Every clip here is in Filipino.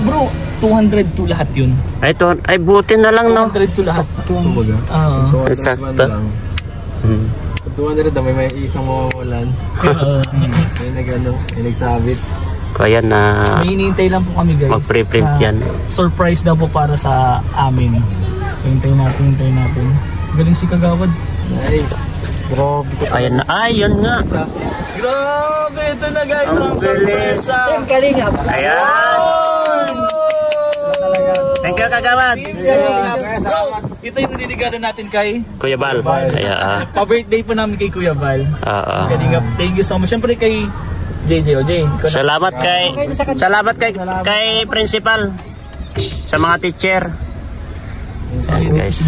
bro, 200 to lahat yun. Ay buti na lang, no? 200 to lahat. Sakto. 200 na may isang mawawalan. May nagsabit. Kaya na may hinihintay lang po kami guys. Mag-pre-print yan. Surprise daw po para sa amin. So hintayin natin. Galing si Kagawad. Ay, grabe ka. Ayan na. Ayun nga. Grabe, ito na guys. Ang bilis. Ayan. Thank you, Kagawad. Bro, ito yung nililigaran natin kay Kuya Bal. Kaya pa-birthday po namin kay Kuya Bal. Oo. Thank you so much. Siyempre kay JJ. Salamat kay principal. Sa mga teacher. Sorry guys.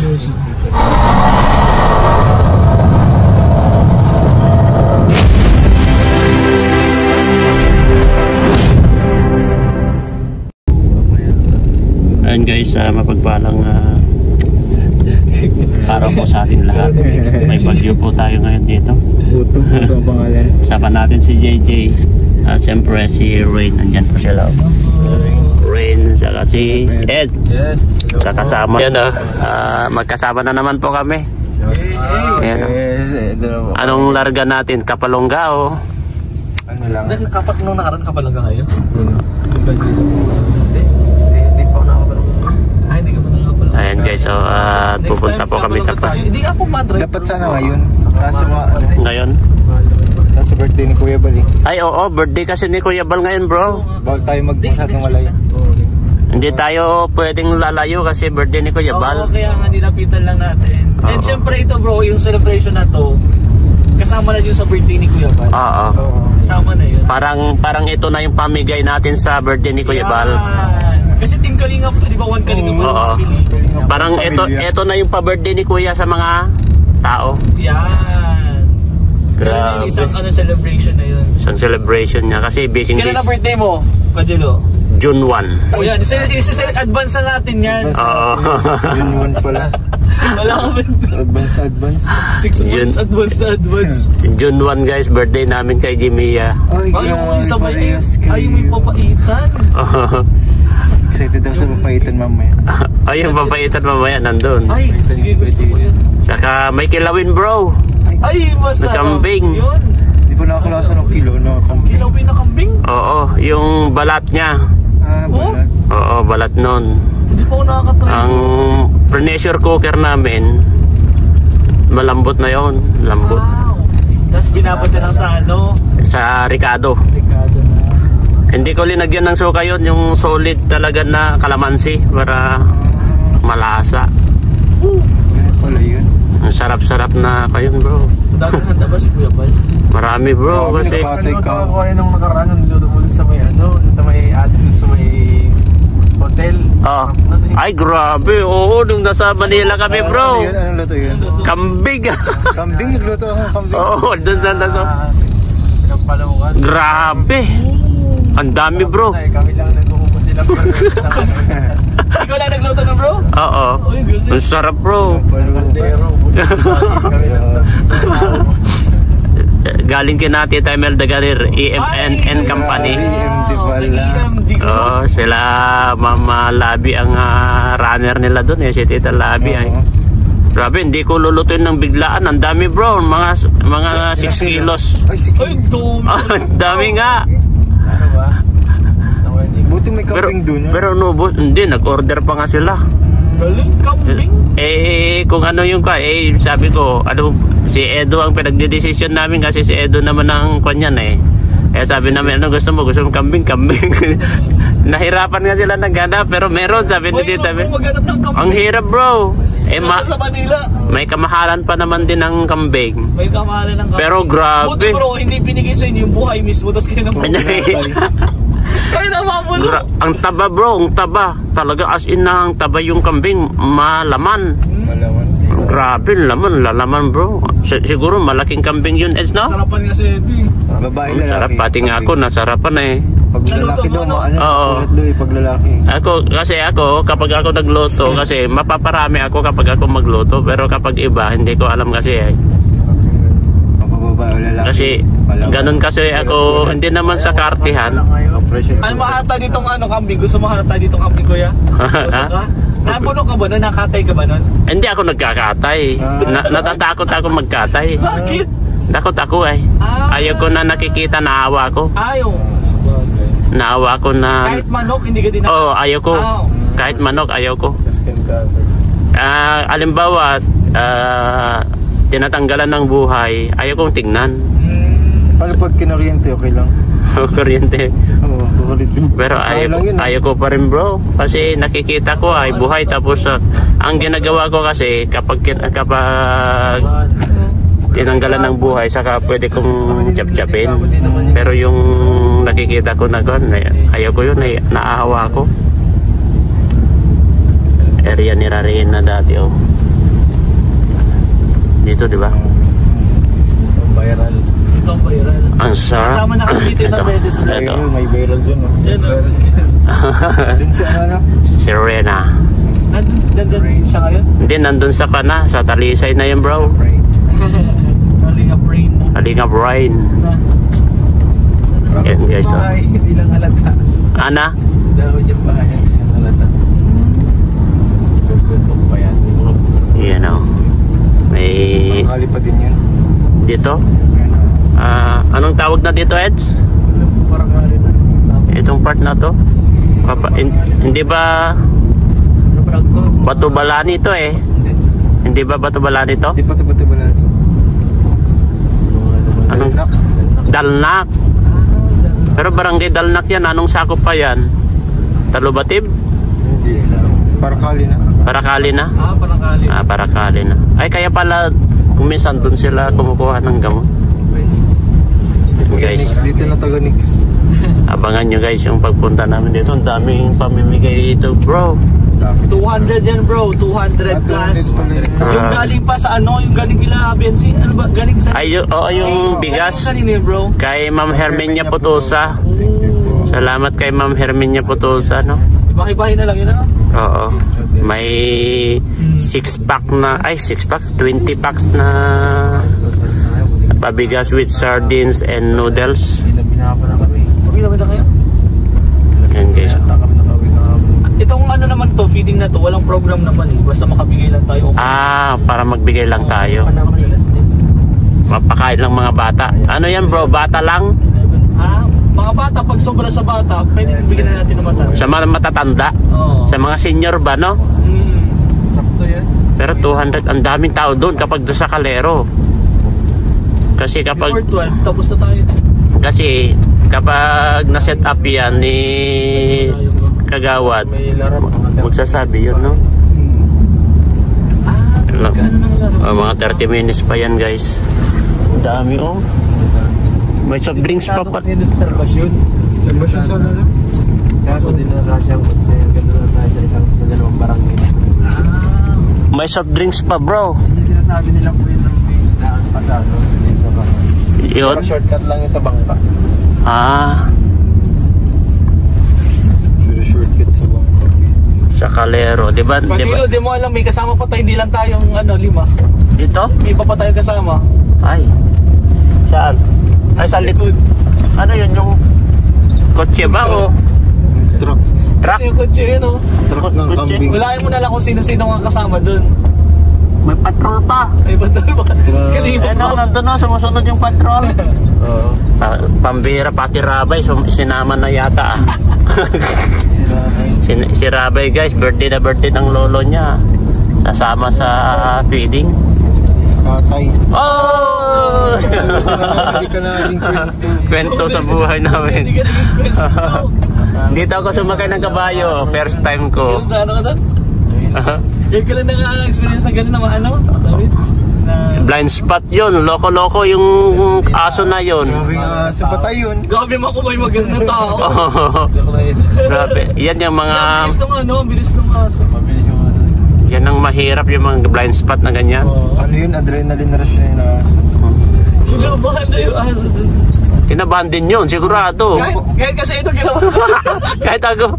Ayan guys, mapagpalang araw po sa atin lahat. May bagyo po tayo ngayon dito. Buto ang pangalan. Kasama natin si JJ. At siyempre si Rain, nandyan po sila. Rain, saka si Ed. Yes. Kakasama. Yan magkasama na naman po kami. Ayan, anong larga natin? Kapalongga o? Ano lang? Nung nakaraan ka pa lang ngayon? Hindi pa ako nakapalong. Hindi ka pa nakapalong. Ayan guys, so pupunta po kami sa Hindi ako madrive. Dapat sana ngayon. Kaso ngayon. Sa birthday ni Kuya Bal. Ay oo, birthday kasi ni Kuya Bal ngayon bro. Bawal tayo mag-usat ng malaya. Hindi tayo pwedeng lalayo kasi birthday ni Kuya Bal. Oo, kaya nga nilapitan lang natin. And syempre ito bro, yung celebration na to, kasama na yun sa birthday ni Kuya Bal. Oo. Kasama na yun. Parang ito na yung pamigay natin sa birthday ni Kuya Bal. Kasi Team Kalingap, di ba 1 Kalingap? Oo. Parang ito na yung pa-birthday ni Kuya sa mga tao. Yan. Grabe. Isang celebration na yun. Isang celebration niya kasi basing Kailan days. na birthday mo, Kajelo? June 1. O yan, advance na natin yan. Oo. June 1 pala. Wala kami. Advance. 6 months, advance. June 1 guys, birthday namin kay Jimia. Ay, yung sabay may papaitan. Excited daw sa papaitan mamaya. Ay, yung papaitan mamaya nandun. Ay, sige, gusto ko yun. Saka may kilawin bro. Ay, masarap. Kambing. Yun. Di ba nakakulasa ng kilo? Kilaw pinakambing? Oo, yung balat niya. Balat. Oo, balat nun. Hindi pa ako nakakatry. Ang pressure cooker namin, malambot na yon, lambot. Wow. Tapos binabad na lang sa Sa Ricardo. Ricardo na. Hindi ko linagyan ng suka yun, yung solid talaga na kalamansi para malasa. Wala yun. Ang sarap-sarap na kayo bro. Dami handa ba si Kuya Bal? Marami bro kasi. Ako ay nung nakaraan nandito mo sa may sa may hotel. Ay grabe, oo, nung nasa Manila kami bro. Anong luto yun? Kambing. Kambing, nagluto ako ng kambing. Oo, dun sa nasa. Palawan. Grabe. Ang dami bro. Kami lang nag-uubos sila. Ikaw lang nagluto na bro? Oo. Ang sarap bro. Galing kay Nati Taimel Dagarir, EMN Company. Oh, sila Mama Labi ang runner nila doon si Tita Labi ay. Grabe, hindi ko lulutuin ng biglaan. Ang dami bro, mga 6 kilos. Ay, dami nga. Buti may kambing doon. Pero no, boss, hindi, nag-order pa nga sila. Galing, kambing. Kung ano yung sabi ko, si Edo ang pinagdedesisyon namin kasi si Edo naman ang kanyan Kaya sabi namin, ano gusto mo kambing. Nahirapan nga sila ng gana, pero meron, sabi ni Tita. Ang hirap bro. Sa Manila. May kamahalan pa naman din ng kambing. May kamahalan ng kambing. Pero grabe. Buti bro, hindi binigay sa inyo yung buhay mismo, tapos kayo naman. Kaya namamulo. Ang taba bro, ang taba. Talaga as in na ang taba yung kambing, malaman. Grabe, lalaman bro. Siguro malaking kambing yun, Eds, no? Sarapan nga si Eddie. Babae lalaki. Sarap, pati nga ako, nasarapan Pag lalaki daw, oo. Pag lalaki. Ako, kapag ako nagluto, kasi mapaparami ako kapag ako magluto. Pero kapag iba, hindi ko alam kasi babae o lalaki. Kasi ganun kasi ako, hindi naman sa kartihan. Ano mahanap tayo ditong ano kambing? Gusto mo hanap tayo ditong kambing kuya? Ha? Napuno ka ba nun? Nakatay ka ba nun? Hindi ako nagkakatay. Natatakot ako magkatay. Bakit? Takot ako eh. Ayaw ko na nakikita, naawa ko. Ayaw. Naawa ko na... Kahit manok, hindi ka din Oo, ayaw ko. Kahit manok, ayaw ko. Alimbawa, tinatanggalan ng buhay, ayaw kong tingnan. Paano pag kinuryente, okay lang? Kuryente. Oo, kuryente. Pero ayaw ko pa rin bro. Kasi nakikita ko ay buhay. Tapos ang ginagawa ko kasi kapag tinanggalan ng buhay, saka pwede kong chap-chapin. Pero yung nakikita ko na gano'n, ayaw ko yun, naahawa ko. Area ni Rariin na dati, oh. Dito, di ba? Viral. Ito ang viral. Ang sarap. Kasama na kami dito isang beses. Ito. May viral dun. Diyan, oh. Dun si ano? Serena. Nandun siya ngayon? Hindi, nandun sa kana. Sa Talisay na yun, bro. Kalinga brain na. Kalinga Brian. Yan, guys, oh. Hindi lang halata. Ana? Dahon yung bahay, hindi lang halata. Gagundok pa yan. Yan, oh. May... Makakali pa din yun. Dito? Anong tawag na dito, Eds? Parang kali na. Itong part na to? Hindi ba Batubalani to eh? Hindi ba Batubalani to? Hindi pa Batubalani. Anong? Dalnak. Pero barangay Dalnak yan. Anong sakop pa yan? Talubatib? Hindi. Parakali na. Parakali na? Parakali. Parakali na. Ay kaya pala kung minsan dun sila kumukuha ng gamot. Guys, dito na taga Nix. abangan nyo guys yung pagpunta namin dito. Ang daming pamimigay dito bro. 200 yan bro, 200 plus. Yung galing pa sa ano, yung galing kila BNC, ano ba, galing sa... yung bigas. Kanina bro. Kay Ma'am Herminia Putusa. Salamat kay Ma'am Herminia Putusa, no? Ibahay-bahay na lang yun, ano? Oo. May 6-pack na, 20 packs na pabigas with sardines and noodles. Binapa na kami. Pabila-bila kayo? Yan guys. Itong ano naman to, feeding na to, walang program naman eh. Basta makabigay lang tayo. Para magbigay lang tayo. Mapakain lang mga bata. Ano yan bro? Bata lang? Mga bata, pag sobra sa bata, pwede bigyan na natin ng mata. Sa mga matatanda? Oo. Sa mga senior ba, no? Sakto yan. Pero 200, ang daming tao doon kapag doon sa Calero. Kasi kapag... Before 12, tapos na tayo. Kasi kapag na-set up yan ni Kagawad, magsasabi yun, no? Mga 30 minutes pa yan, guys. Dami, oh. May soft drinks pa pa. Salvation sana lang. Kaso din na kasyang kutsi. Ganda na tayo sa isang dalawang barangay. May soft drinks pa, bro. Hindi sinasabi nilang po yun ng daan pasado. Yun? Shortcut lang yung sa bangka. Shortcut sa bangka. Sa Calero, di ba? Pag di mo alam, may kasama pa tayo, hindi lang tayong 5. Dito? May iba pa tayong kasama. Ay. Saan? Ay, sa likod. Ano yun, yung kotse ba o? Truck. Truck? Yung kotse yun, oh. Truck ng kambing. Walain mo na lang kung sino-sino nga kasama dun. May patrol pa. Ay, ba't ba? Eh, no, nandun na, sumusunod yung patrol. Oo. Pambira, pati Rabay, sinama na yata. Si Rabay, guys, birthday ng lolo niya. Sasama sa feeding. Tatay. Oh! Hindi ka na naging Kwento sa buhay namin. Hindi ka naging kwento. Dito ako sumakay ng kabayo. First time ko. Yung ano ka doon? Yung ka lang naka-experience ng gano'n naman ano? David? Blind spot yun. Loko-loko yung aso na yun. Sa patay yun. Grabe mo ako may magandang tao. Grabe. Yan yung mga... Bilis nung ano, bilis nung aso. Mabilis yung ano. Yan ang mahirap yung mga blind spot na ganyan. Ano yun? Adrenaline rush na yun na aso. Kinabahan na yung aso dun. Kinabahan din yun, sigurado. Kahit kasi ito ginawa. Kahit ako.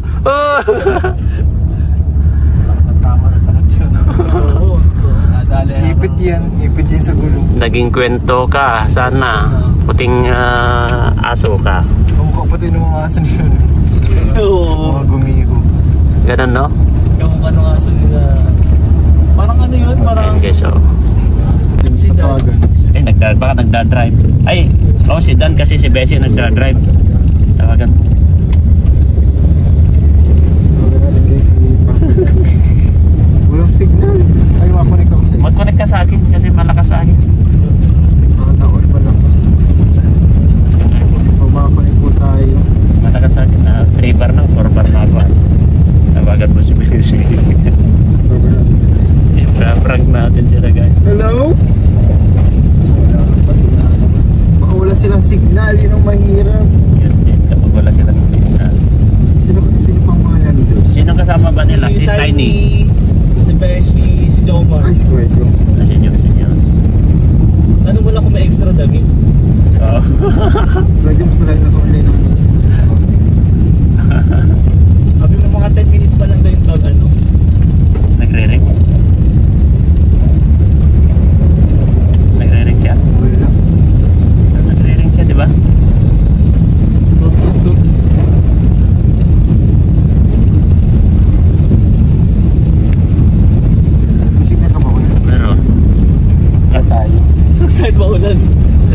Tama na sakit yun. Oo. Ipit yan sa gulo. Naging kwento ka, sana. Puting aso ka. Kamukha pati ng mga aso niyo. Oo. Mga gumiho. Ganun, no? Kamukha ng aso nila. Parang ano yun? Parang... Okay, so... Si Dan. Baka nagdadrive. Ay, si Dan kasi si Bessie nagdadrive. Tawagan. Walang signal. Ay, makakonek ako sa'yo. Mag-connect ka sa akin kasi malakas sa akin. Nakataon pa lang. Pag makakonek po tayo. Malakas sa akin na 3 bar na, 4 bar na ba? Tawagan mo si Bessie. I-prank natin sila, guys. Hello? Baka wala silang signal, yun ang mahirap. Yun, kapag wala sila ng signal. Sino pang mga nandito? Sino kasama ba nila? Si Tiny. Si Beshi, si Jomar. Ay, Square Jones. Si Jones. Ano mo lang kung may extra daging? Oo. Square Jones pala yung naka-online naman. Sabi mo mga 10 minutes pa lang daw yung tawag ano. Nagre-ring? Nagre-ring siya? Wala. Nagre-ring siya, di ba? May signal ka ba wala? Meron. Tayo. Kahit maulan.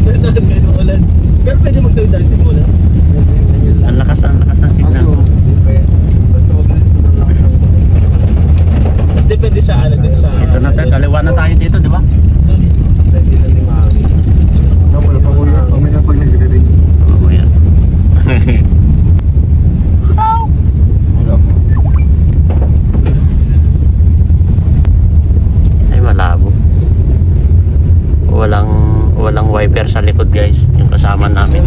Kahit maulan. Pero pwede magtawid dahil di maulan. Ang lakas ng signal. Mas depende sa ano din sa... Ito na tayo, kaliwa na tayo dito, di ba? Wala pa kuya. Kami na pag nagre-ring. Oo, yan. Wala pa. Ay, malabo. Walang wiper sa likod, guys. Yung kasama namin.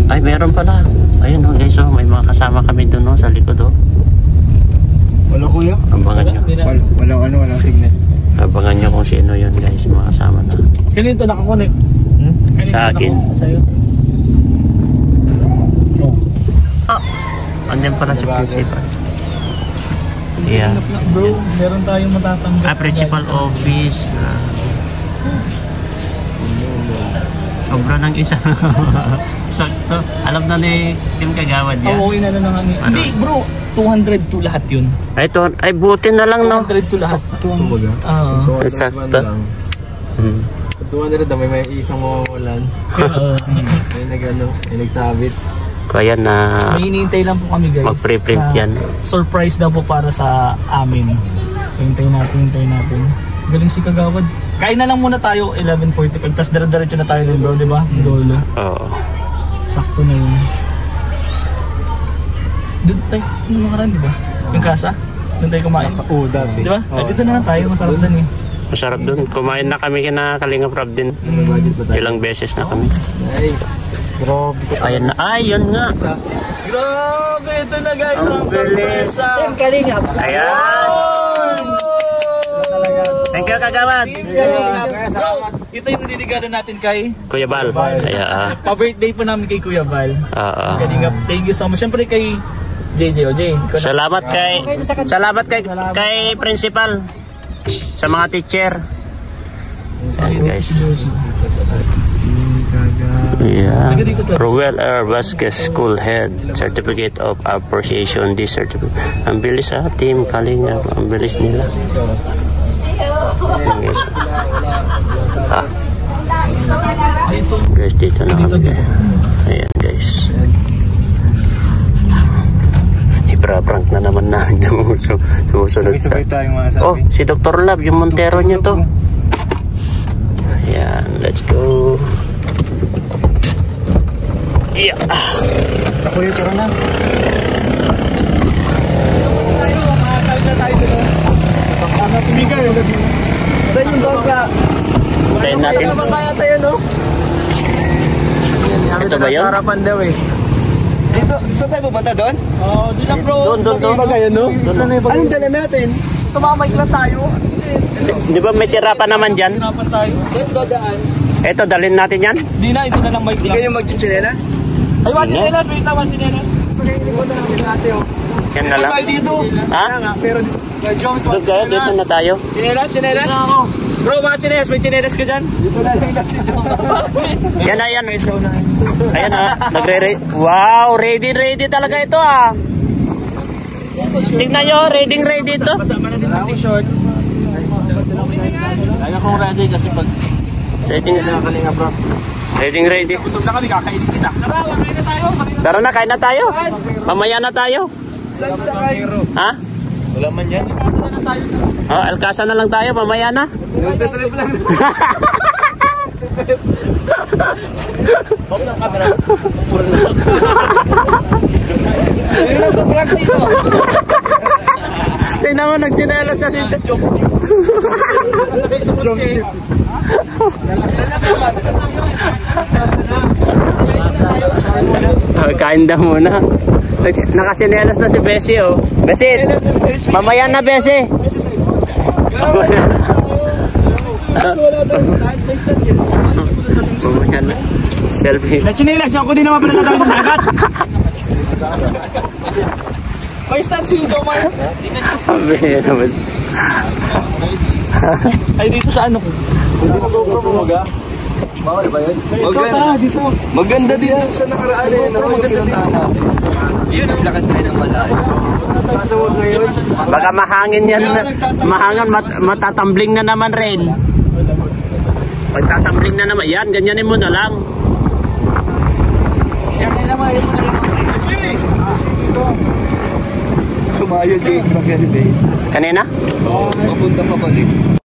Ay, meron pala. Ayun, oh, guys, oh, may mga kasama kami doon, oh, sa likod, oh. Wala kuya. Abangan nyo. Walang signal. Abangan nyo kung sino yun, guys, mga kasama na. Kanino ito nakakonek? Sa akin. Sa'yo. Andyan pala si principal. Yeah. Bro, meron tayong matatanggap. Principal office. Sobra ng isa. Sakto. Alam na ni Tim Kagawad yan. Oo, na lang ang... Hindi bro, 200 to lahat yun. Ay, buti na lang, no? 200 to lahat. Kumbaga. Sakto. 200 na may isang mawawalan. May nagsabit. Kaya na May hinihintay lang po kami guys. mag-preprint na yan. Surprise daw po para sa amin. So hintayin natin. Galing si Kagawad. Kain na lang muna tayo 11:45 tapos dire-diretso na tayo din bro, di ba? Dolo. Oo. Sakto na yun. Doon tayo, ano nakaraan, di ba? Yung kasa? Doon tayo kumain. Oo, dati. Di ba? Dito na lang tayo, masarap doon eh. Masarap dun. Kumain na kami kina Kalinga Prab din. Ilang beses na kami. Ay, grabe ka. Ayan na. Ay, yun nga. Grabe, ito na guys, Ang ang bilis. sorpresa. Ayan. Thank you, Kagawad. Bro, ito yung nililigaran natin kay Kuya Bal. Ayan. pa-birthday po namin kay Kuya Val. Oo. Kalingap, thank you so much. Siyempre kay JJ. ikaw na. Salamat kay principal. Sa mga teacher. Sorry, guys. Yeah. Ruel R. Vasquez School Head Certificate of Appreciation. This certificate. Ang bilis Team Kalinga. Ang bilis nila. Ayan, guys. Guys, dito na kami. Ayan, guys. Ipra-prank na naman namin. Sumusunod sa... Oh, si Dr. Lab, yung Montero niya to. Ayan, let's go. Yeah. Ako yung tara na. Makakain na tayo dito. Ano si Mika yun? Saan yung bangka? Hintayin natin. Ano kaya tayo, no? Ito ba yun? Harapan daw eh. Dito, saan tayo pupunta doon? Oh, di na bro. Doon. Bagay, no? Anong dala natin? Tumamay lang tayo. Di ba may tira pa naman dyan? Hinapan tayo. Then dadaan. Eto, dalhin natin yan. Di na, ito na lang mic Hindi lang. kayo magchichinelas? Ay, one chinelas. Wait lang, one chinelas. Yan na lang. Ha? Pero Jones, Doon kayo, dito na tayo. Chinelas, chinelas. Bro, mga chinelas, may chinelas ka dyan? dito na lang si Jones. Yan na, yan. Ayan na, nagre-ready. Wow, ready talaga ito ah. Tingnan nyo, ready ito. Kasama na din ako short. Kaya kong ready kasi pag... Ready. Kalinga bro. Ready. Gutom na kami, kakainin kita. Tara, kain na tayo. Tara na, kain na tayo. Mamaya na tayo. Saan sa kayo? Ha? Wala man yan. Oh, Alcasa na lang tayo, mamaya na. Nagtatrip lang. Huwag ng camera. Ayun ang vlog dito. Tingnan mo, nagsinelas na si... Kasabay sa kotse. Kain daw muna. Nakasinelas na si Bessie oh. Bessie, mamaya na Bessie. Kaso wala tayong stand. May stand yun. Mamaya na. Selfie. Nachinelas ako din naman pala natawag ng dagat. May stand sila ito, Mar. Sabi naman. Ay, dito sa ano? Bawal ba yun? Maganda din sa nakaraan eh. Maganda din natin. Yun ang lakad tayo ng malayo. Kaso huwag ngayon. Baka mahangin yan. Mahangin, matatambling na naman rin. Magtatambling na naman. Yan, ganyanin mo na lang. Yan naman, yun mo na rin. Sumayo Jake sa Kelly Bay. Kanina? Papunta pa balik.